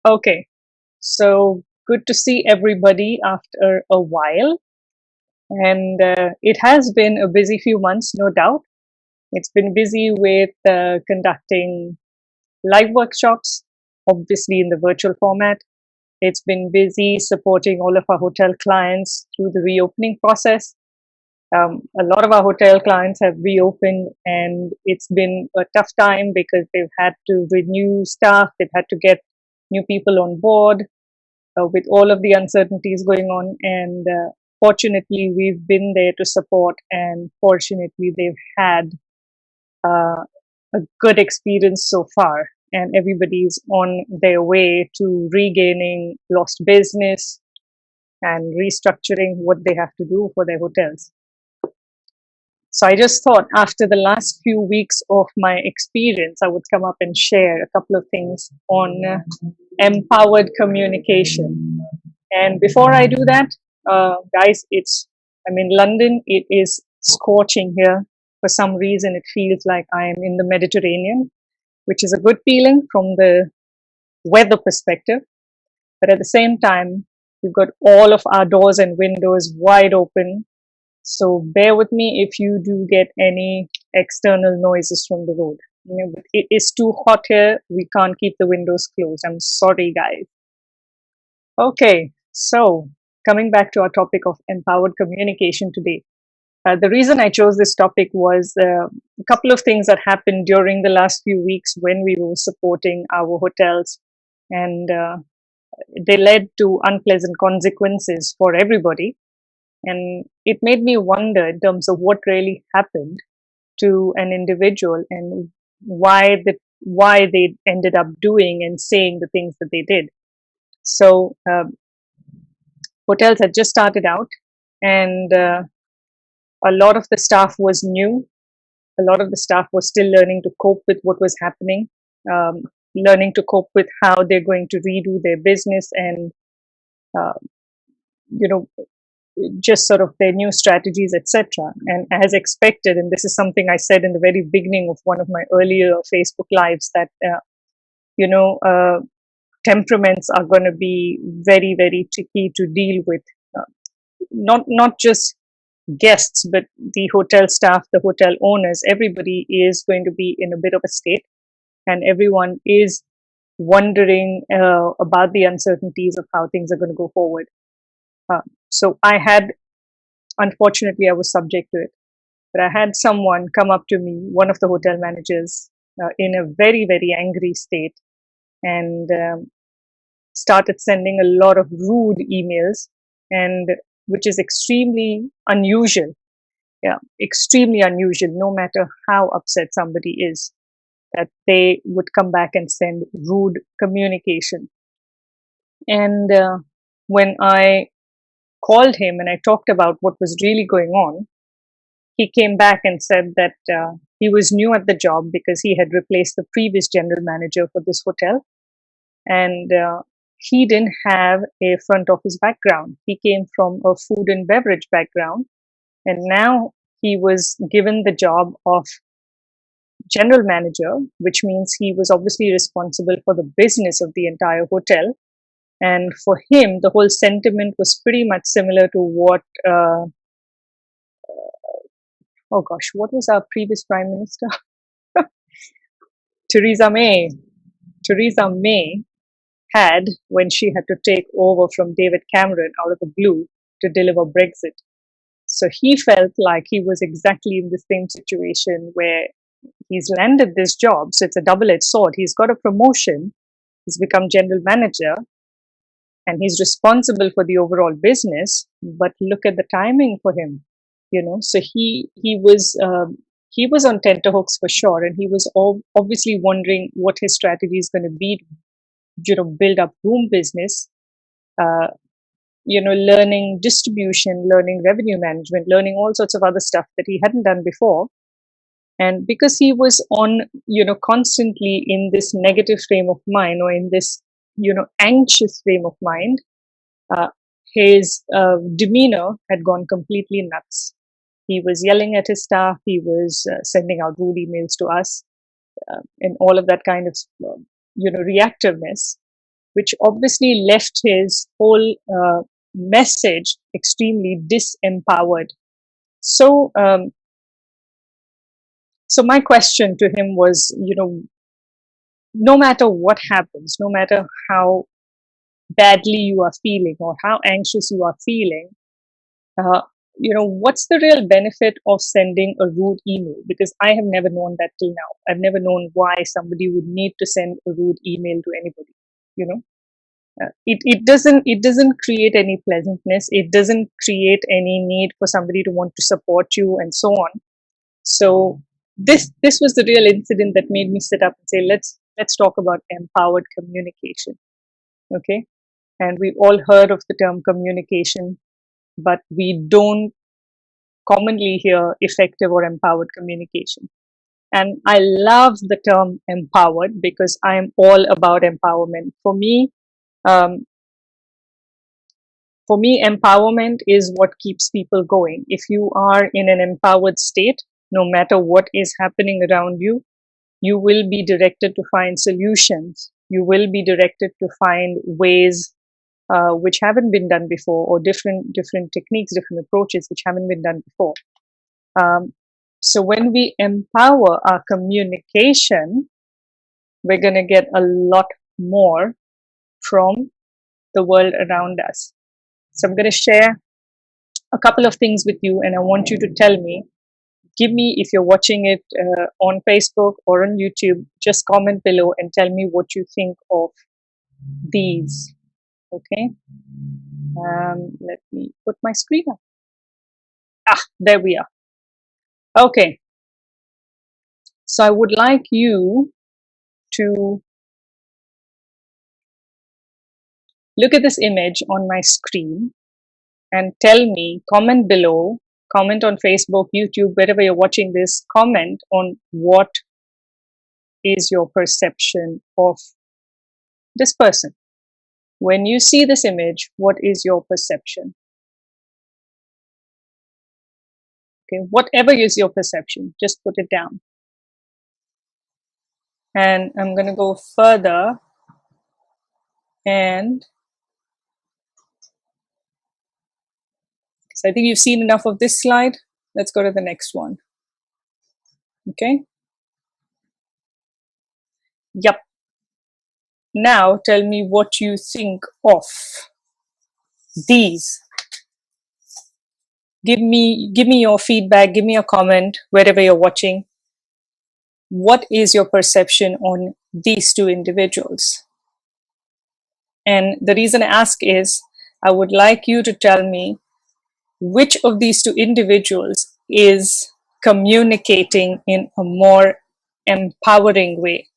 Okay, so good to see everybody after a while. And it has been a busy few months, no doubt. It's been busy with conducting live workshops, obviously in the virtual format. It's been busy supporting all of our hotel clients through the reopening process. A lot of our hotel clients have reopened, and it's been a tough time because they've had to renew staff, they've had to get new people on board with all of the uncertainties going on. And fortunately, we've been there to support, and fortunately, they've had uh, a good experience so far. And everybody's on their way to regaining lost business and restructuring what they have to do for their hotels. So I just thought after the last few weeks of my experience, I would come up and share a couple of things on empowered communication. And before I do that, guys, I'm in London. It is scorching here. For some reason, it feels like I am in the Mediterranean, which is a good feeling from the weather perspective. But at the same time, we've got all of our doors and windows wide open. So bear with me if you do get any external noises from the road. But it is too hot here. We can't keep the windows closed. I'm sorry, guys. Okay, so coming back to our topic of empowered communication today. The reason I chose this topic was a couple of things that happened during the last few weeks when we were supporting our hotels, and they led to unpleasant consequences for everybody. And it made me wonder in terms of what really happened to an individual and why they ended up doing and saying the things that they did. So hotels had just started out, and a lot of the staff was new. A lot of the staff was still learning to cope with what was happening, um, learning to cope with how they're going to redo their business, and uh, you know just sort of their new strategies, etc. And as expected, and this is something I said in the very beginning of one of my earlier Facebook lives, that you know uh, temperaments are going to be very, very tricky to deal with. Uh, not just guests, but the hotel staff, the hotel owners, everybody is going to be in a bit of a state, and everyone is wondering about the uncertainties of how things are going to go forward. So unfortunately, I was subject to it. But I had someone come up to me, one of the hotel managers, in a very, very angry state, and started sending a lot of rude emails, and which is extremely unusual. Yeah, extremely unusual. No matter how upset somebody is, that they would come back and send rude communication. And when I called him and I talked about what was really going on, he came back and said that he was new at the job because he had replaced the previous general manager for this hotel, and he didn't have a front office background. He came from a food and beverage background, and now he was given the job of general manager, which means he was obviously responsible for the business of the entire hotel. And for him, the whole sentiment was pretty much similar to what oh gosh, what was our previous prime minister? Theresa May. Theresa May had when she had to take over from David Cameron out of the blue to deliver Brexit. So he felt like he was exactly in the same situation where he's landed this job. So it's a double-edged sword. He's got a promotion, he's become general manager, and he's responsible for the overall business. But look at the timing for him, So he was on tenterhooks for sure, and he was obviously wondering what his strategy is going to be to, build up room business, uh, learning distribution, learning revenue management, learning all sorts of other stuff that he hadn't done before. And because he was on, constantly in this negative frame of mind, or in this, anxious frame of mind, uh, his demeanor had gone completely nuts. He was yelling at his staff. He was sending out rude emails to us, and all of that kind of, reactiveness, which obviously left his whole message extremely disempowered. So, so my question to him was, no matter what happens, no matter how badly you are feeling or how anxious you are feeling, uh, what's the real benefit of sending a rude email? Because I have never known that till now. I've never known why somebody would need to send a rude email to anybody. You know, it doesn't create any pleasantness. It doesn't create any need for somebody to want to support you and so on. So this was the real incident that made me sit up and say, let's talk about empowered communication. Okay, and we've all heard of the term communication, but we don't commonly hear effective or empowered communication. And I love the term empowered because I am all about empowerment. Um, for me, empowerment is what keeps people going. If you are in an empowered state, no matter what is happening around you, you will be directed to find solutions. You will be directed to find ways which haven't been done before, or different techniques, different approaches which haven't been done before. Um, so when we empower our communication, we're going to get a lot more from the world around us. So I'm going to share a couple of things with you, and I want you to tell me. Give me, if you're watching it on Facebook or on YouTube, just comment below and tell me what you think of these. Okay. Let me put my screen up. There we are. Okay. So I would like you to look at this image on my screen and tell me, comment below, comment on Facebook, YouTube, wherever you're watching this, comment on what is your perception of this person. When you see this image, what is your perception? Okay, whatever is your perception, just put it down. And I'm going to go further, and so I think you've seen enough of this slide. Let's go to the next one. Okay. Yep. Now tell me what you think of these. Give me your feedback, give me a comment wherever you're watching. What is your perception on these two individuals? And the reason I ask is, I would like you to tell me which of these two individuals is communicating in a more empowering way.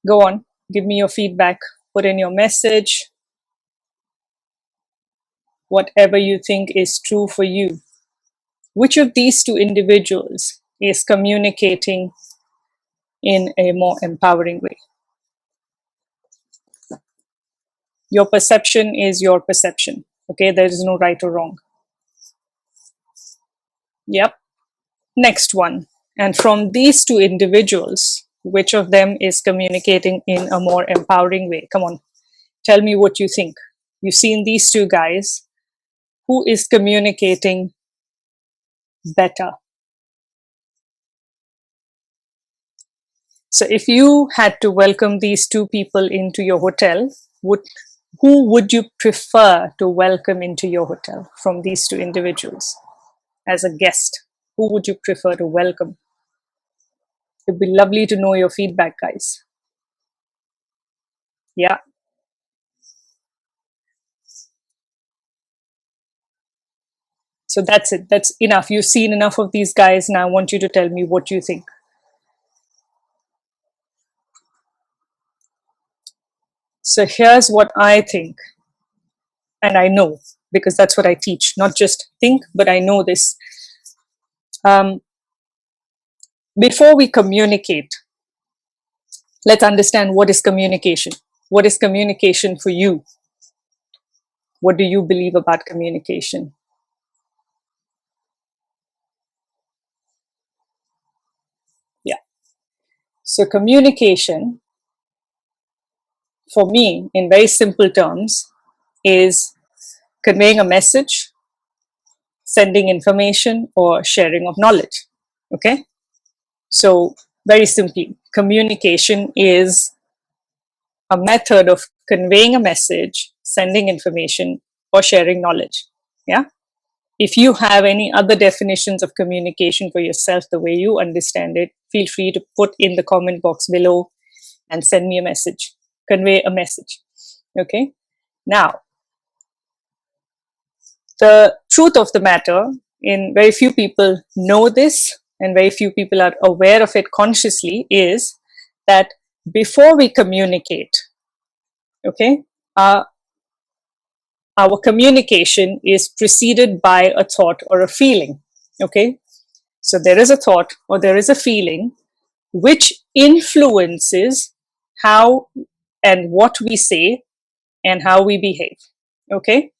Go on, give me your feedback, put in your message, whatever you think is true for you. Which of these two individuals is communicating in a more empowering way? Your perception is your perception. Okay, there is no right or wrong. Yep. Next one. And from these two individuals, which of them is communicating in a more empowering way? Come on, tell me what you think. You've seen these two guys. Who is communicating better? So if you had to welcome these two people into your hotel, who would you prefer to welcome into your hotel from these two individuals as a guest? Who would you prefer to welcome? It'd be lovely to know your feedback, guys. Yeah. So that's it. That's enough. You've seen enough of these guys. Now I want you to tell me what you think. So here's what I think. And I know, because that's what I teach. Not just think, but I know this. Before we communicate, let's understand what is communication. What is communication for you? What do you believe about communication? Yeah. So communication for me, in very simple terms, is conveying a message, sending information, or sharing of knowledge. Okay? So, very simply, communication is a method of conveying a message, sending information, or sharing knowledge. Yeah? If you have any other definitions of communication for yourself, the way you understand it, feel free to put in the comment box below and send me a message, convey a message. Okay? Now, the truth of the matter, in very few people know this and very few people are aware of it consciously, is that before we communicate, okay, our communication is preceded by a thought or a feeling. Okay, so there is a thought or there is a feeling which influences how and what we say and how we behave. Okay,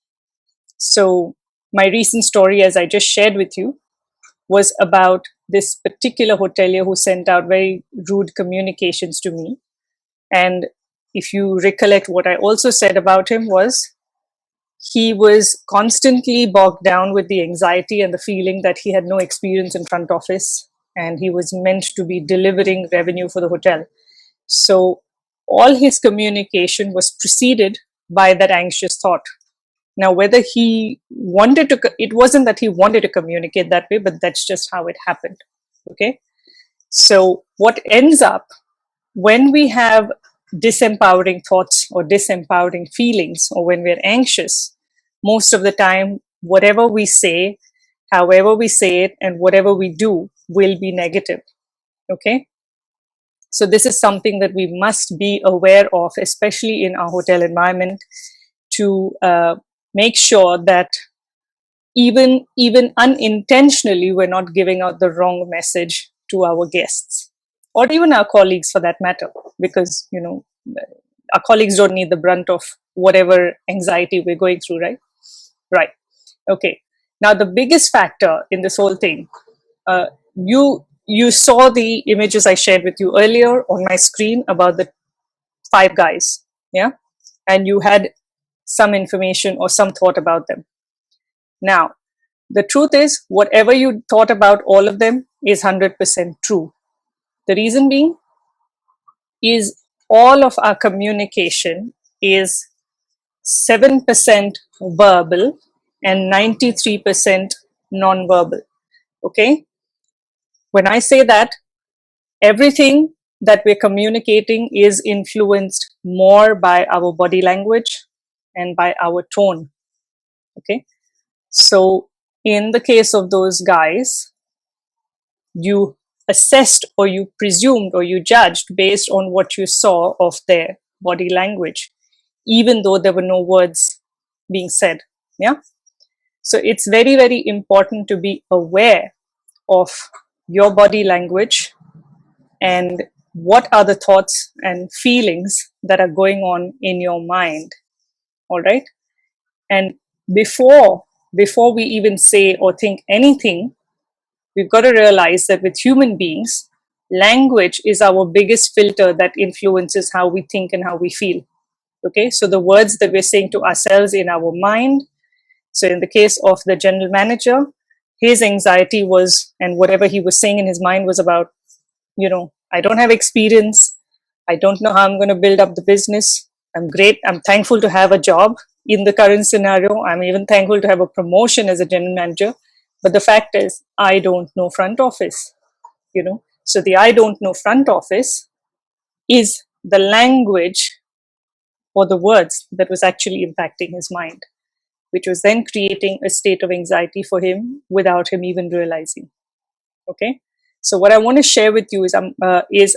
so my recent story, as I just shared with you, was about this particular hotelier who sent out very rude communications to me. And if you recollect, what I also said about him was he was constantly bogged down with the anxiety and the feeling that he had no experience in front office and he was meant to be delivering revenue for the hotel. So all his communication was preceded by that anxious thought. Now, whether he wanted to, it wasn't that he wanted to communicate that way, but that's just how it happened. Okay. So what ends up when we have disempowering thoughts or disempowering feelings, or when we're anxious, most of the time, whatever we say, however we say it, and whatever we do will be negative. Okay. So this is something that we must be aware of, especially in our hotel environment, to make sure that even unintentionally, we're not giving out the wrong message to our guests or even our colleagues for that matter, because our colleagues don't need the brunt of whatever anxiety we're going through, right. Okay, now the biggest factor in this whole thing, uh, you saw the images I shared with you earlier on my screen about the 5 guys, yeah, and you had some information or some thought about them. Now, the truth is, whatever you thought about all of them is 100% true. The reason being is all of our communication is 7% verbal and 93% non-verbal. Okay? When I say that, everything that we're communicating is influenced more by our body language and by our tone. Okay? So, in the case of those guys, you assessed or you presumed or you judged based on what you saw of their body language, even though there were no words being said. Yeah. So it's very, very important to be aware of your body language and what are the thoughts and feelings that are going on in your mind. All right. And before we even say or think anything, we've got to realize that with human beings, language is our biggest filter that influences how we think and how we feel. Okay, so the words that we're saying to ourselves in our mind. So in the case of the general manager, his anxiety was, and whatever he was saying in his mind was about, I don't have experience. I don't know how I'm going to build up the business. I'm great. I'm thankful to have a job in the current scenario. I'm even thankful to have a promotion as a general manager. But the fact is, I don't know front office, So the I don't know front office is the language or the words that was actually impacting his mind, which was then creating a state of anxiety for him without him even realizing. Okay. So what I want to share with you is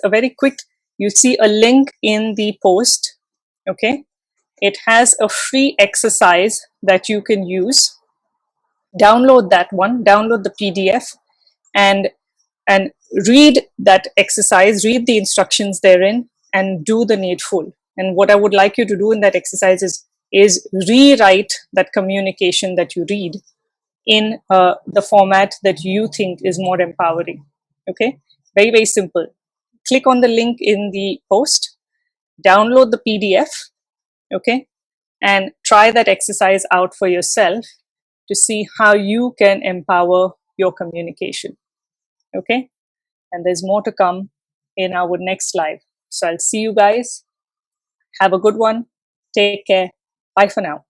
a very quick, you see a link in the post. Okay. It has a free exercise that you can use. Download that one, download the PDF and read that exercise, read the instructions therein and do the needful. And what I would like you to do in that exercise is rewrite that communication that you read in the format that you think is more empowering. Okay, very, very simple. Click on the link in the post, download the PDF, okay, and try that exercise out for yourself to see how you can empower your communication, okay? And there's more to come in our next live. So I'll see you guys. Have a good one. Take care. Bye for now.